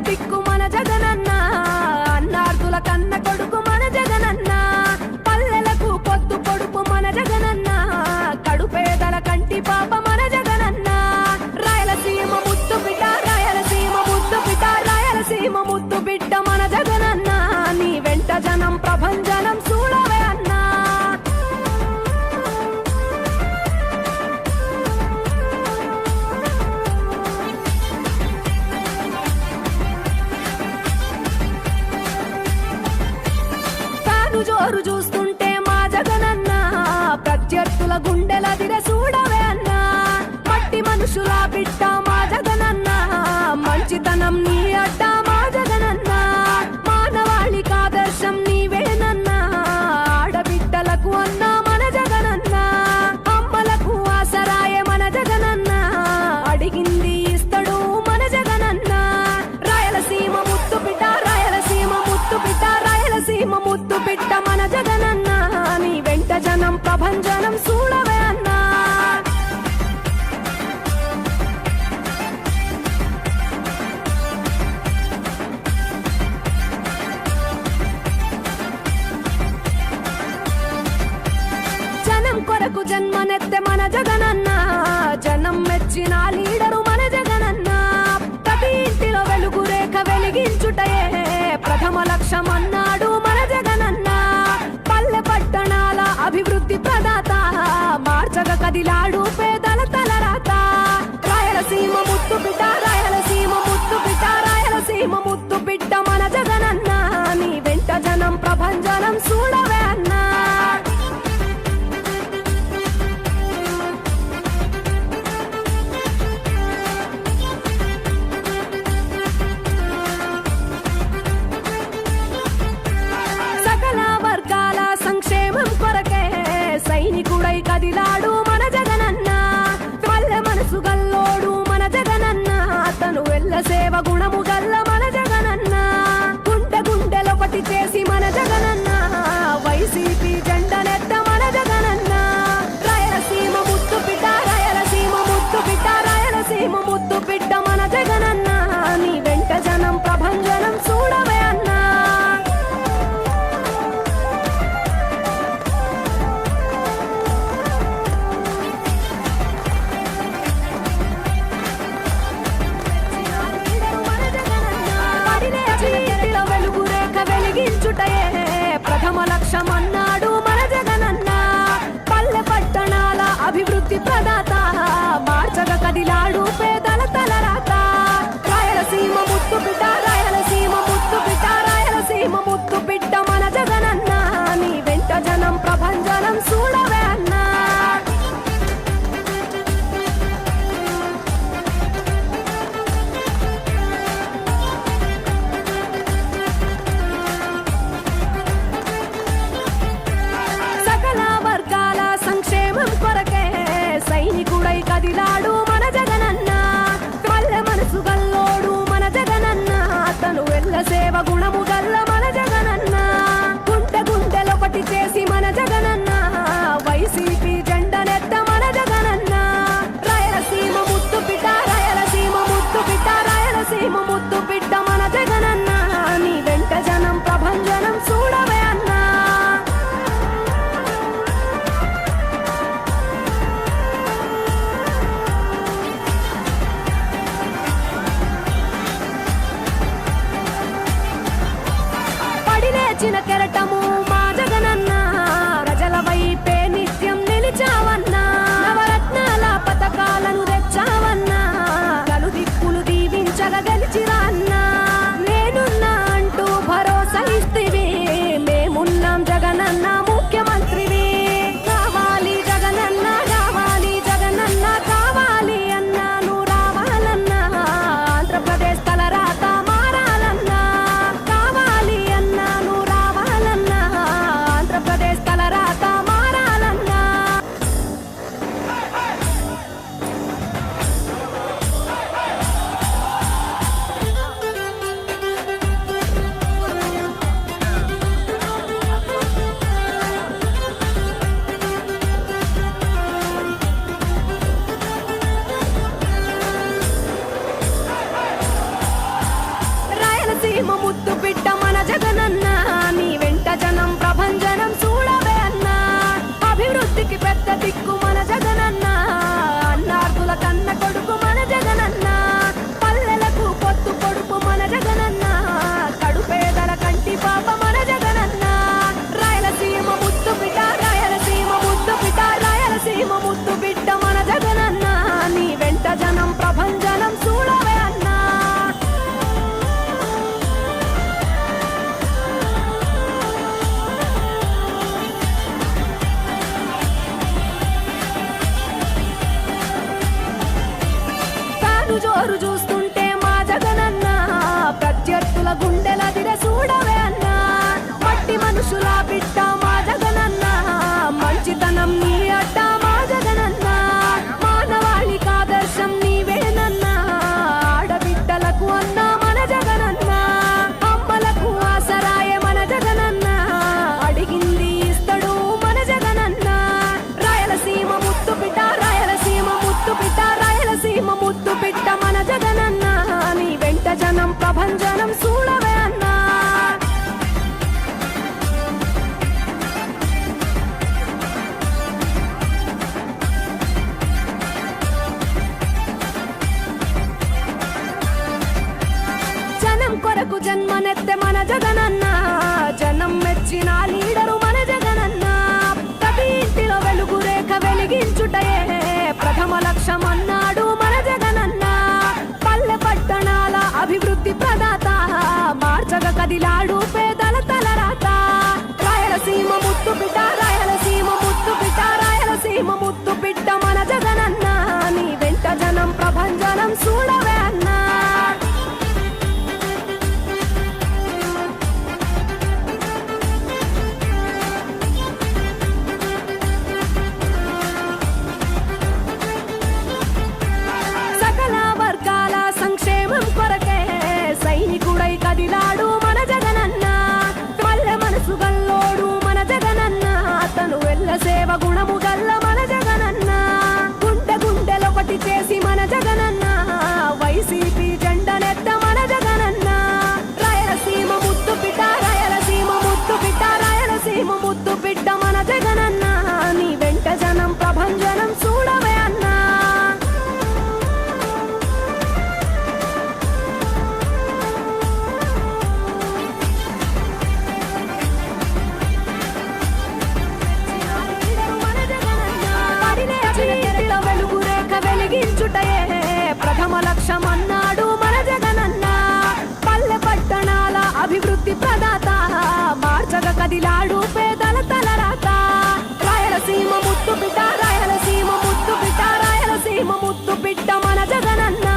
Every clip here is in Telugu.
దిక్కు మన జగనన్న, అన్నార్థుల కన్న కొడుకు మన జగనన్న, పల్లెలకు పొద్దు పొడుపు మన జగనన్న, కడుపేదల కంటి పాప మన జగనన్న. రాయలసీమ ముద్దు బిడ్డ, రాయలసీమ ముద్దు బిడ్డ, రాయలసీమ ముద్దు బిడ్డ మన జగనన్న, నీ వెంట జనం ప్రభంజనం చూడవే అన్నా. జోరు చూస్తుంటే మా జగనన్న, ప్రత్యర్థుల గుండెల దిర చూడవే అన్నా. మట్టి మనుషుల బిడ్డ మా జగనన్న, మంచితనం నీ అడ్డ మా జగనన్న, మానవాళికి ఆదర్శం నీవేనన్నా. ఆడబిడ్డలకు అన్నా మన జగనన్న, అమ్మలకు ఆసరాయే మన జగనన్న, అడిగింది ఇస్తడు మన జగనన్న. రాయలసీమ ముద్దు బిడ్డ, రాయలసీమ ముద్దు బిడ్డ, రాయలసీమ ముద్దు బిడ్డ మన జగనన్న, నీ వెంట జనం ప్రభంజనం చూడవే అన్నా. జనం కొరకు జన్మనెత్తే మన జగనన్న, జనం మెచ్చిన లీడరు మన జగనన్న. ప్రతి ఇంటిలో వెలుగు రేఖ వెలిగించుటయే ప్రథమ లక్ష్యం అన్నాడు మన జగనన్న. పల్లె పట్టణాల అభివృద్ధి ప్రదాత, మార్చగ కదిలాడు పేదల తలరాత. రాయలసీమ ముద్దు బిడ్డ, రాయలసీమ ముద్దు బిడ్డ, రాయలసీమ ముద్దు బిడ్డ మన జగనన్న, నీ వెంట జనం ప్రభంజనం చూడవే అన్నా. సైనికుడై కదిలాడు మన జగనన్న, పల్లె మనసు గల్లోడు మన జగనన్న, తను వెళ్ళ సేవ గుణము గల్ల మన జగనన్న. గుండె గుండెలొకటి చేసి మన జగనన్న, వైసీపీ జెండనెత్త మన జగనన్న. రాయలసీమ ముద్దు బిడ్డ, రాయలసీమ ముద్దు బిడ్డ, రాయలసీమ ముద్దు బిడ్డ మన జగనన్న, నీ వెంట జనం ప్రభంజనం చూడవే అన్నా. వెలిగించుటయే ప్రథమ లక్ష్యం అన్నాడు మన జగనన్న. పల్లె పట్టణాల అభివృద్ధి ప్రదాత, మార్చగ కదిలాడు పేదల తలరాత. రాయలసీమ ముద్దు బిడ్డ, రాయలసీమ ముద్దు బిడ్డ, రాయలసీమ ముద్దు బిడ్డ మన జగనన్న, నీ వెంట జనం ప్రభంజనం చూడవే అన్నా. సైనికుడై కదిలాడు మన జగనన్న, పల్లె మనసు గల్లోడు మన జగనన్న, తను వెళ్ళ సేవ గుణము గల్ల మన జగనన్న. గుండె గుండెలొకటి చేసి మన జగనన్న, వైసీపీ జెండనెత్త మన జగనన్న. రాయలసీమ ముద్దు బిడ్డ, రాయలసీమ ముద్దు బిడ్డ, రాయలసీమ ముద్దు బిడ్డ మన జగనన్న, నీ వెంట జనం ప్రభంజనం చూడవే అన్నా. లేచిన కెరటము మా జగనన్న, ప్రజల వైపే నిత్యం నిలిచావన్నా. నవరత్నాల పథకాలను తెచ్చావన్నా, గలు దిక్కులు దీవించగా గెలిచిరా అన్నా. నేనున్నా అంటూ భరోసా ఇస్తివి, మేమున్నాం జగనన్న ముఖ్యమంత్రివి. కావాలి జగనన్న, కావాలి జగనన్న, కావాలి అన్నా నువ్వు రావాలన్నా. ఆంధ్రప్రదేశ్ తలరాత మారాలన్నా, కావాలి అన్నా నువ్వు రావాలన్నా. రాయలసీమ ముద్దు బిడ్డ మన జగనన్న నీ వెంట జనం ప్రభంజనం చూడవే అన్నా అభివృద్ధికి పెద్ద దిక్కు మన జగనన్న అన్నార్థుల కన్న కొడుకు మన జగనన్న పల్లెలకు పొత్తు పొడుపు మన జగనన్న కడుపేదల కంటి పాప మన జగనన్న రాయలసీమ ముద్దు బిడ్డ రాయలసీమ ముద్దు బిడ్డ రాయలసీమ ముద్దు బిడ్డ మన జగనన్న నీ వెంట జనం ప్రభంజనం చూడవే అన్నా జోరు చూస్తుంటే మా జగనన్న ప్రత్యర్థుల గుండెల దిర చూడవే అన్నా మట్టి మనుషుల బిడ్డ మా జగనన్న మంచితనం నీ అడ్డ మా జగనన్న మానవాళికి ఆదర్శం నీవేనన్నా ఆడబిడ్డలకు అన్న మన జగనన్న అమ్మలకు ఆసరాయ మన జగనన్న అడిగింది ఇస్తడు మన జగనన్న రాయలసీమ ముద్దు బిడ్డ రాయలసీమ ముద్దు బిడ్డ రాయలసీమ ముద్దు బిడ్డ మన జగనన్న నీ వెంట జనం ప్రభంజనం చూడవే అన్నా జనం కొరకు జన్మనెత్తె మన జగనన్న జనం మెచ్చిన లీడరు మన జగనన్న ప్రతి ఇంటిలో వెలుగు రేఖ వెలిగించుటయే ప్రథమ లక్ష్యం అన్నాడు మన జగనన్న పల్లె పట్టణాల అభివృద్ధి ప్రదాత మార్చగ కదిలాడు పేదల తలరాత రాయలసీమ ముద్దు బిడ్డ రాయలసీమ ముద్దు బిడ్డ రాయలసీమ ముద్దు బిడ్డ మన జగనన్న నీ వెంట జనం ప్రభంజనం చూడవే అన్నా సైనికుడై కదిలాడు మన జగనన్న పల్లె మనసు గల్లోడు మన జగనన్న అతను వెళ్ళ సేవ గుణము గల్ల మన జగనన్న గుండె గుండెలొకటి చేసి మన జగనన్న వైసీపీ జెండనెత్త మన జగనన్న రాయలసీమ ముద్దు బిడ్డ రాయలసీమ ముద్దు బిడ్డ రాయలసీమ ముద్దు బిడ్డ మన జగనన్న నీ వెంట జనం ప్రభంజనం చూడవే అన్నా వెలుగు రేఖ వెలిగించుటయే ప్రథమ లక్ష్యం అన్నాడు మన జగనన్న పల్లె పట్టణాల అభివృద్ధి ప్రదాత మార్చగ కదిలాడు పేదల తలరాత రాయలసీమ ముద్దు బిడ్డ రాయలసీమ ముద్దు బిడ్డ రాయలసీమ ముద్దు బిడ్డ మన జగనన్న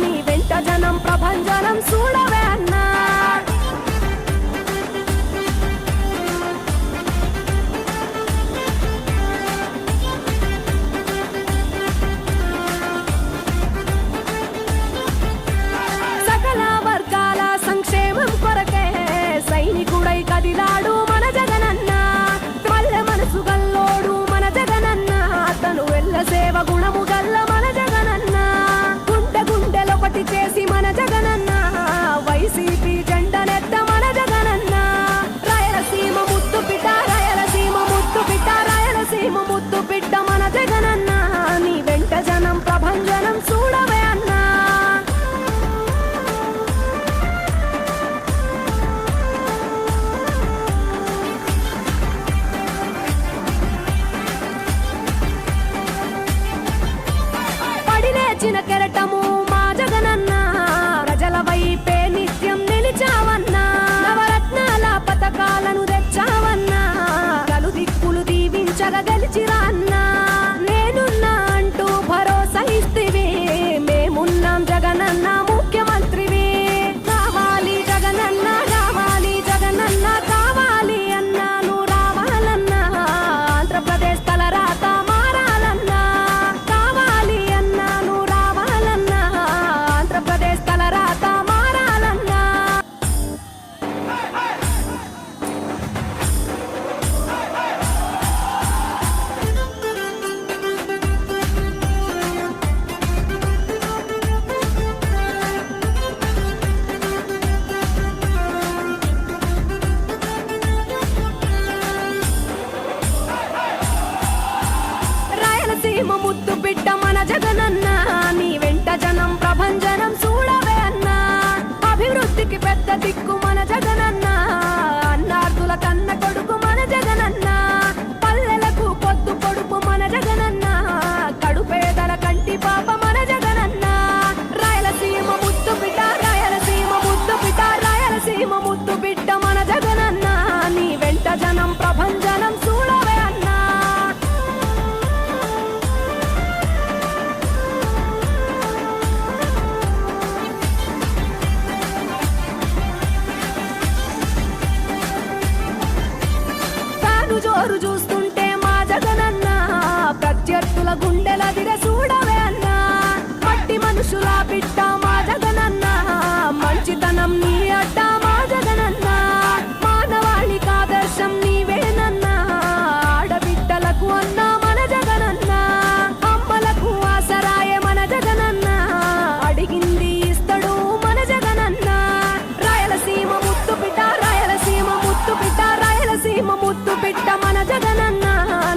నీ వెంట జనం ప్రభంజనం చూడవే అన్నా రైతులకి పెద్ద దిక్కు మన జగనన్న, అన్నార్థుల కన్న కొడుకు మన జగనన్న, పల్లెలకు పొద్దు పొడుపు మన జగనన్న, కడుపేదల కంటి పాప మన జగనన్న. రాయలసీమ ముద్దు బిడ్డ, రాయలసీమ ముద్దు బిడ్డ, రాయలసీమ ముద్దు బిడ్డ మన జగనన్న, నీ వెంట జనం ప్రభంజనం చూడవే అన్నా. జోరు చూస్తుంటే మా జగనన్న, ప్రత్యర్థుల గుండెల దిర చూడవే అన్నా. మట్టి మనుషుల బిడ్డ మా జగనన్న, మంచితనం నీ అడ్డ మా జగనన్న, మానవాళికి ఆదర్శం నీవేనన్నా. ఆడబిడ్డలకు అన్నా మన జగనన్న, అమ్మలకు ఆసరాయే మన జగనన్న, అడిగింది ఇస్తడు మన జగనన్న. రాయలసీమ ముద్దు బిడ్డ, రాయలసీమ ముద్దు బిడ్డ, రాయలసీమ ముద్దు బిడ్డ మన జగనన్న,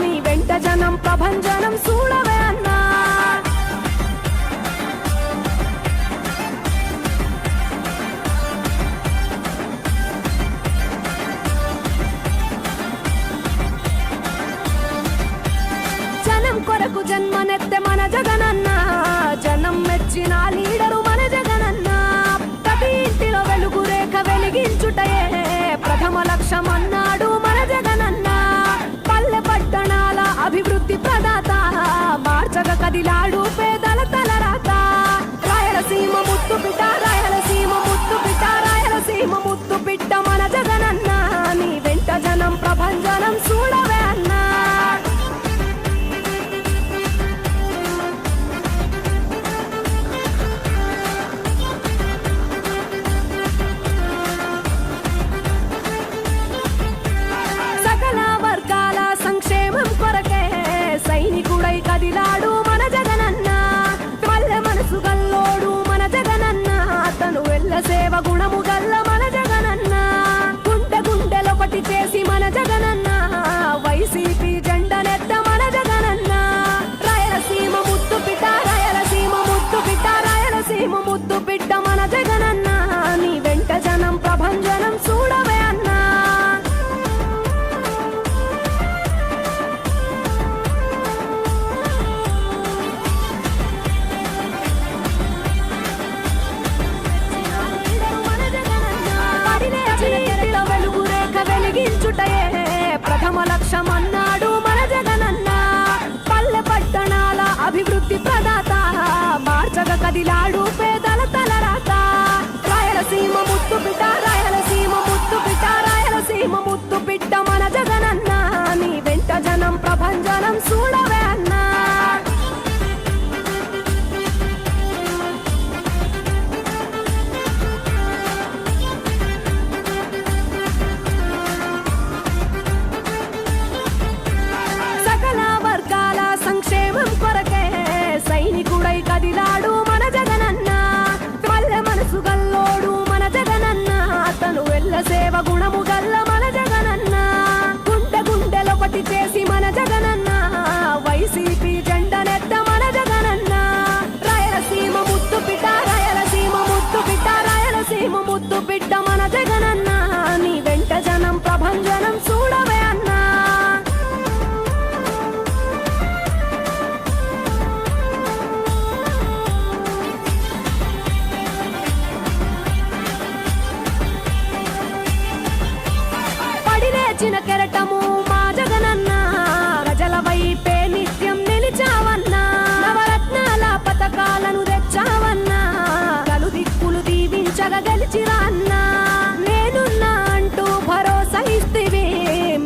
నీ వెంట జనం ప్రభంజనం చూడవే అన్నా. జనం కొరకు జన్మనెత్తె మన జగనన్న, జనం మెచ్చిన లీడరు మన జగనన్న. ప్రతి ఇంటిలో వెలుగు రేఖ వెలిగించుటయే ప్రథమ లక్ష్యం అన్నాడు మన జగనన్న. పల్లె పట్టణాల అభివృద్ధి ప్రదాత, మార్చగ కదిలాడు పేదల తలరాత. రాయలసీమ ముద్దు బిడ్డ, రాయలసీమ ముద్దు బిడ్డ, రాయలసీమ ముద్దు బిడ్డ మన జగనన్న, నీ వెంట జనం ప్రభంజనం చూడవే అన్నా. సైనికుడై కదిలాడు మన జగనన్న, పల్లె మనసు గల్లోడు మన జగనన్న, అతను వెళ్ళ సేవ గుణము గల్ల మన జగనన్న. గుండె గుండెలొకటి చేసి మన జగనన్న, వైసీపీ జెండనెత్త మన జగనన్న. రాయలసీమ ముద్దు బిడ్డ, రాయలసీమ ముద్దు బిడ్డ, రాయలసీమ ముద్దు బిడ్డ మన జగనన్న, నీ వెంట జనం ప్రభంజనం చూడవే అన్నా. వెలుగు రేఖ వెలిగించుటయే ప్రథమ లక్ష్యం అన్నాడు మన జగనన్న. పల్లె పట్టణాల అభివృద్ధి ప్రదాత, మార్చగ కదిలాడు పేదల తలరాత. రాయలసీమ ముద్దు బిడ్డ, రాయలసీమ ముద్దు బిడ్డ, రాయలసీమ ముద్దు బిడ్డ మన జగనన్న, నీ వెంట జనం ప్రభంజనం చూడవే అన్నా. సంక్షేమం కొరకే సైనికుడై కదిలాడు మన జగనన్న, పల్లె మనసు గల్లోడు మన జగనన్న, అతను వెళ్ళ సేవ గుణము గల్ల మన జగనన్న. గుండె గుండెలొకటి చేసి మన జగనన్న, వైసీపీ జెండనెత్త మన జగనన్న. రాయలసీమ ముద్దు బిడ్డ, రాయలసీమ ముద్దు బిడ్డ, రాయలసీమ ముద్దు బిడ్డ మన జగనన్న, నీ వెంట జనం ప్రభంజనం చూడవే అన్నా. పడిలేచిన కెరటము మా జగనన్న, ప్రజల వైపే నిత్యం నిలిచావన్నా. నవరత్నాల పథకాలను తెచ్చావన్నా, గలు దిక్కులు దీవించగా గెలిచిరా అన్నా. నేనున్నా అంటూ భరోసా ఇస్తివి,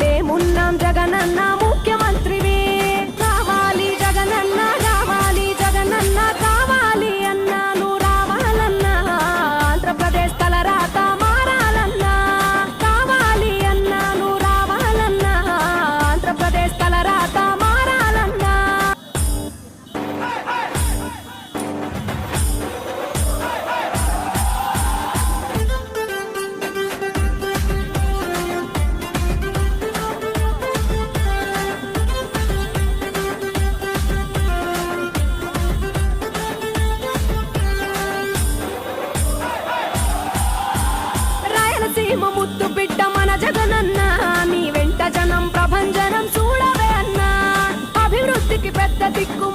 మేమున్నాం జగనన్న ముఖ్యమంత్రివి. కావాలి జగనన్న, కావాలి జగనన్న, కావాలి అన్నా నువ్వు రావాలన్నా. ఆంధ్రప్రదేశ్ తలరాత మారాలన్నా, కావాలి అన్నా నువ్వు రావాలన్నా. రాయలసీమ ముద్దు బిడ్డ మన జగనన్న నీ వెంట జనం ప్రభంజనం చూడవే అన్నా అభివృద్ధికి పెద్ద దిక్కు